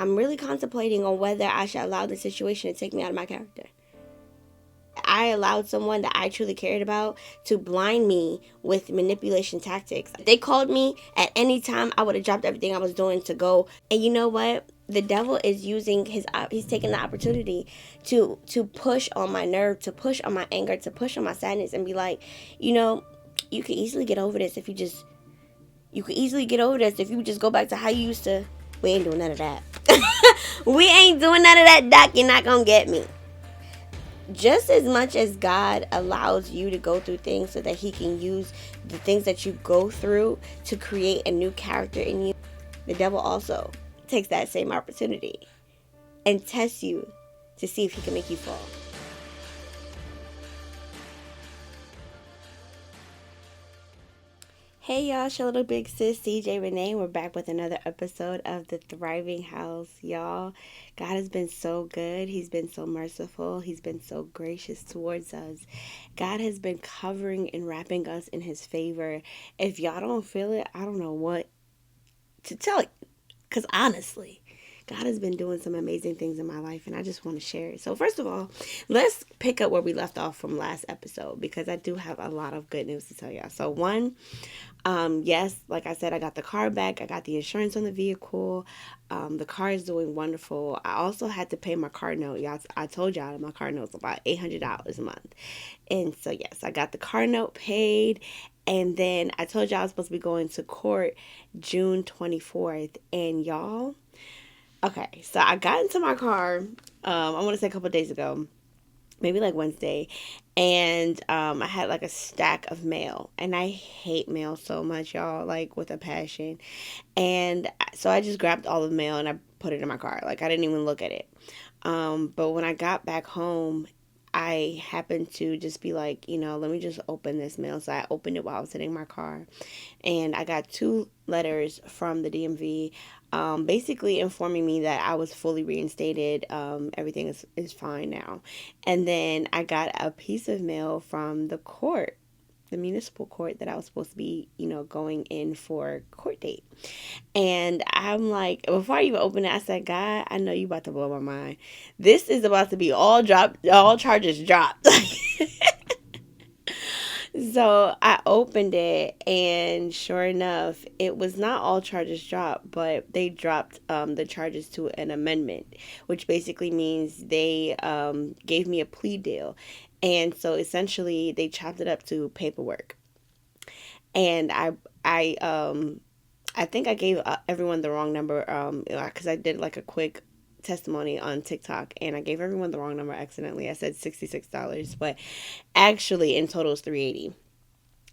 I'm really contemplating on whether I should allow the situation to take me out of my character. I allowed someone that I truly cared about to blind me with manipulation tactics. If they called me at any time, I would have dropped everything I was doing to go. And you know what? The devil is using he's taking the opportunity to push on my nerve, to push on my anger, to push on my sadness, and be like, you know, you could easily get over this if you just go back to how you used to. We ain't doing none of that. We ain't doing none of that, Doc. You're not gonna get me. Just as much as God allows you to go through things so that he can use the things that you go through to create a new character in you, the devil also takes that same opportunity and tests you to see if he can make you fall. Hey y'all, it's your little big sis CJ Renee. We're back with another episode of The Thriving House. Y'all, God has been so good. He's been so merciful. He's been so gracious towards us. God has been covering and wrapping us in his favor. If y'all don't feel it, I don't know what to tell you. Because honestly, God has been doing some amazing things in my life, and I just want to share it. So first of all, let's pick up where we left off from last episode, because I do have a lot of good news to tell y'all. So one, yes, like I said, I got the car back. I got the insurance on the vehicle. The car is doing wonderful. I also had to pay my car note. Y'all, I told y'all my car note is about $800 a month. And so, yes, I got the car note paid. And then I told y'all I was supposed to be going to court June 24th. And y'all, okay, so I got into my car, I want to say a couple of days ago, maybe like Wednesday, and I had like a stack of mail, and I hate mail so much, y'all, like with a passion. And so I just grabbed all the mail and I put it in my car. Like I didn't even look at it. But when I got back home, I happened to just be like, let me just open this mail. So I opened it while I was sitting in my car, and I got 2 letters from the DMV, basically informing me that I was fully reinstated. Everything is fine now. And then I got a piece of mail from the court, the municipal court, that I was supposed to be, going in for court date. And I'm like, before I even open it, I said, God, I know you about to blow my mind. This is about to be all charges dropped. So I opened it, and sure enough, it was not all charges dropped, but they dropped the charges to an amendment, which basically means they gave me a plea deal. And so essentially, they chopped it up to paperwork. And I think I gave everyone the wrong number, because I did like a quick testimony on TikTok, and I gave everyone the wrong number accidentally. I said $66, but actually in total is $380.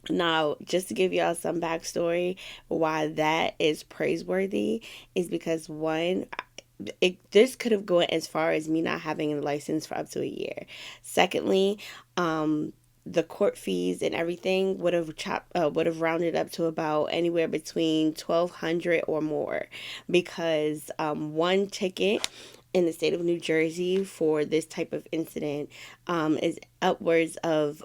Now, just to give y'all some backstory, why that is praiseworthy is because one, this could have gone as far as me not having a license for up to a year. Secondly, the court fees and everything would have rounded up to about anywhere between 1,200 or more, because one ticket in the state of New Jersey for this type of incident is upwards of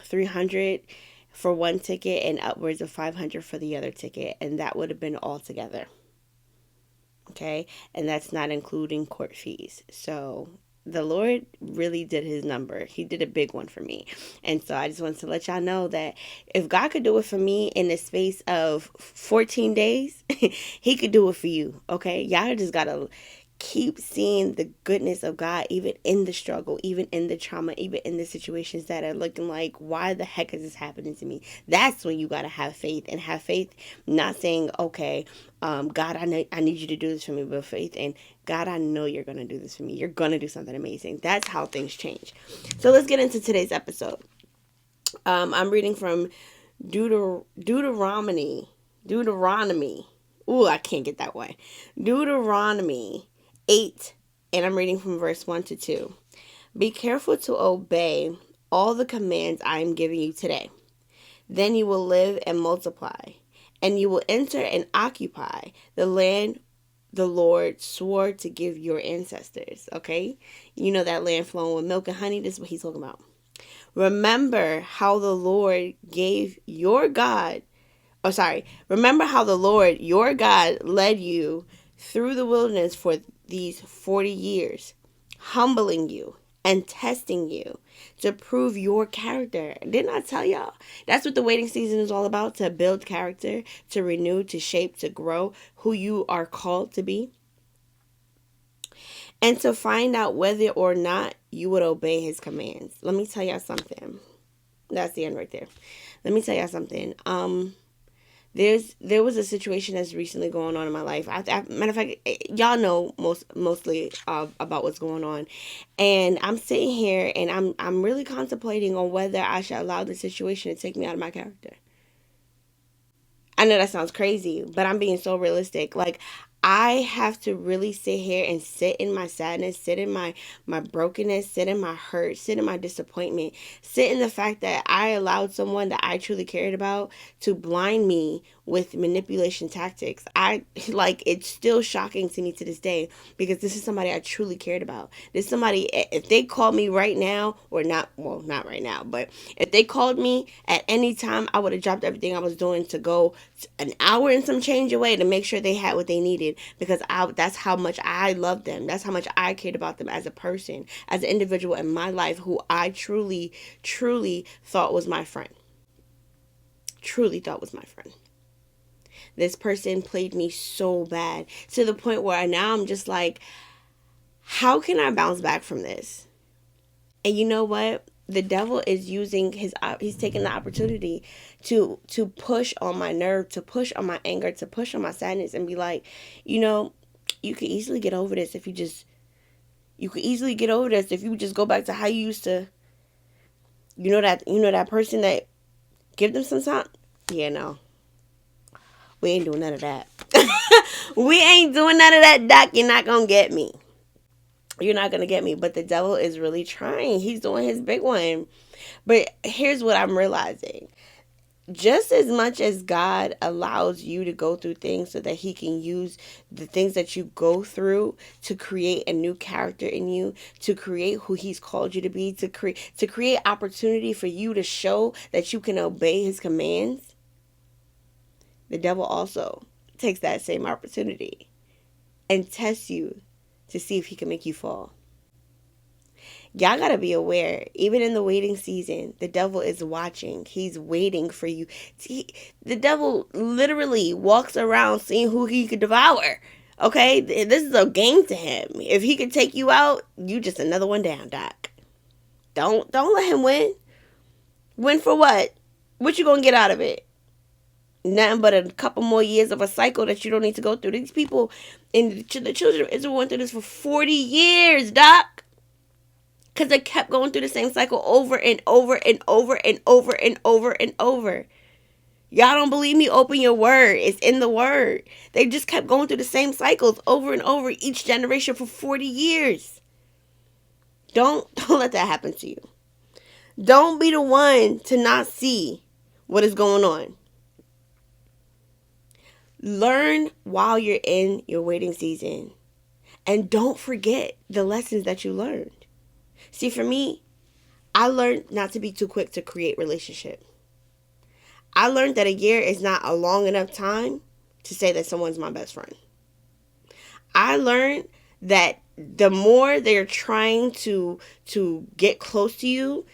300 for one ticket and upwards of 500 for the other ticket, and that would have been all together. Okay, and that's not including court fees. So the Lord really did his number. He did a big one for me. And so I just wanted to let y'all know that if God could do it for me in the space of 14 days, he could do it for you. Okay, y'all just gotta keep seeing the goodness of God, even in the struggle, even in the trauma, even in the situations that are looking like, why the heck is this happening to me? That's when you got to have faith, and have faith, not saying, okay, God, I need you to do this for me, but faith and God, I know you're going to do this for me. You're going to do something amazing. That's how things change. So let's get into today's episode. I'm reading from Deuteronomy. Ooh, I can't get that way. Deuteronomy 8, and I'm reading from verse 1 to 2. Be careful to obey all the commands I am giving you today. Then you will live and multiply, and you will enter and occupy the land the Lord swore to give your ancestors. Okay? You know that land flowing with milk and honey? This is what he's talking about. Remember how the Lord remember how the Lord your God led you through the wilderness for these 40 years, humbling you and testing you to prove your character. Didn't I tell y'all? That's what the waiting season is all about, to build character, to renew, to shape, to grow who you are called to be, and to find out whether or not you would obey his commands. Let me tell y'all something. That's the end right there. Let me tell y'all something. There was a situation that's recently going on in my life. Matter of fact, y'all know mostly about what's going on, and I'm sitting here and I'm really contemplating on whether I should allow the situation to take me out of my character. I know that sounds crazy, but I'm being so realistic. Like, I have to really sit here and sit in my sadness, sit in my brokenness, sit in my hurt, sit in my disappointment, sit in the fact that I allowed someone that I truly cared about to blind me with manipulation tactics. I like, it's still shocking to me to this day, because this is somebody I truly cared about. This is somebody, if they called me right now, or not, well, not right now, but if they called me at any time, I would have dropped everything I was doing to go an hour and some change away to make sure they had what they needed, because that's how much I loved them. That's how much I cared about them as a person, as an individual in my life who I truly, truly thought was my friend. Truly thought was my friend. This person played me so bad to the point where now I'm just like, how can I bounce back from this? And you know what? The devil is using he's taking the opportunity to push on my nerve, to push on my anger, to push on my sadness, and be like, you could easily get over this if you could easily get over this if you just go back to how you used to. That person that, give them some time. Yeah, no. We ain't doing none of that. We ain't doing none of that, Doc. You're not gonna get me. You're not gonna get me. But the devil is really trying. He's doing his big one. But here's what I'm realizing. Just as much as God allows you to go through things so that he can use the things that you go through to create a new character in you, to create who he's called you to be, to create opportunity for you to show that you can obey his commands, the devil also takes that same opportunity and tests you to see if he can make you fall. Y'all gotta be aware, even in the waiting season, the devil is watching. He's waiting for you. The devil literally walks around seeing who he could devour. Okay? This is a game to him. If he could take you out, you just another one down, Doc. Don't let him win. Win for what? What you gonna get out of it? Nothing but a couple more years of a cycle that you don't need to go through. These people and the children of Israel went through this for 40 years, Doc. Because they kept going through the same cycle over and over and over and over and over and over. Y'all don't believe me? Open your word. It's in the word. They just kept going through the same cycles over and over each generation for 40 years. Don't let that happen to you. Don't be the one to not see what is going on. Learn while you're in your waiting season. And don't forget the lessons that you learned. See, for me, I learned not to be too quick to create relationship. I learned that a year is not a long enough time to say that someone's my best friend. I learned that the more they're trying to get close to you,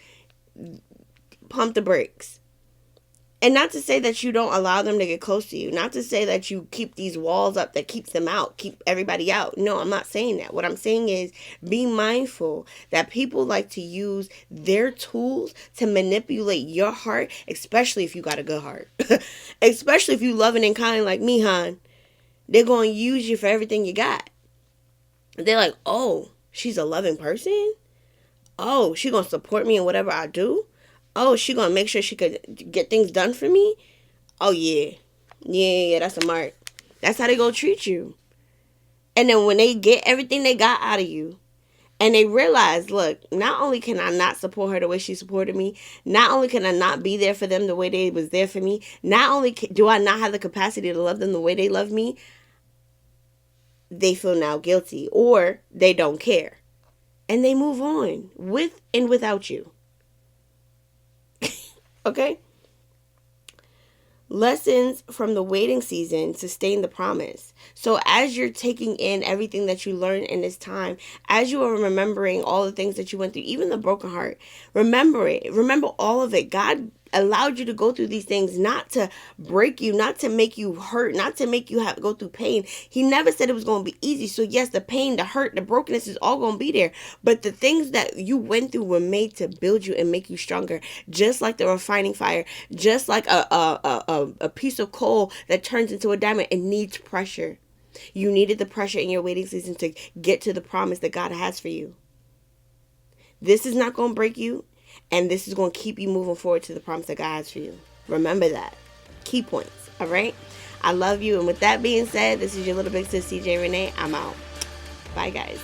pump the brakes. And not to say that you don't allow them to get close to you. Not to say that you keep these walls up that keeps them out. Keep everybody out. No, I'm not saying that. What I'm saying is be mindful that people like to use their tools to manipulate your heart. Especially if you got a good heart. Especially if you loving and kind like me, hon. They're going to use you for everything you got. They're like, oh, she's a loving person? Oh, she going to support me in whatever I do? Oh, she gonna make sure she could get things done for me? Oh, yeah. Yeah, that's a mark. That's how they gonna treat you. And then when they get everything they got out of you, and they realize, look, not only can I not support her the way she supported me, not only can I not be there for them the way they was there for me, not only do I not have the capacity to love them the way they love me, they feel now guilty, or they don't care. And they move on, with and without you. Okay? Lessons from the waiting season sustain the promise. So as you're taking in everything that you learned in this time, as you are remembering all the things that you went through, even the broken heart, remember it. Remember all of it. God allowed you to go through these things not to break you, not to make you hurt, not to make you have to go through pain. He never said it was going to be easy. So yes, the pain, the hurt, the brokenness is all going to be there, but the things that you went through were made to build you and make you stronger. Just like the refining fire, just like a piece of coal that turns into a diamond, it needs pressure. You needed the pressure in your waiting season to get to the promise that God has for you. This is not going to break you, and this is going to keep you moving forward to the promise that God has for you. Remember that. Key points. All right? I love you. And with that being said, this is your little big sis, CJ Renee. I'm out. Bye, guys.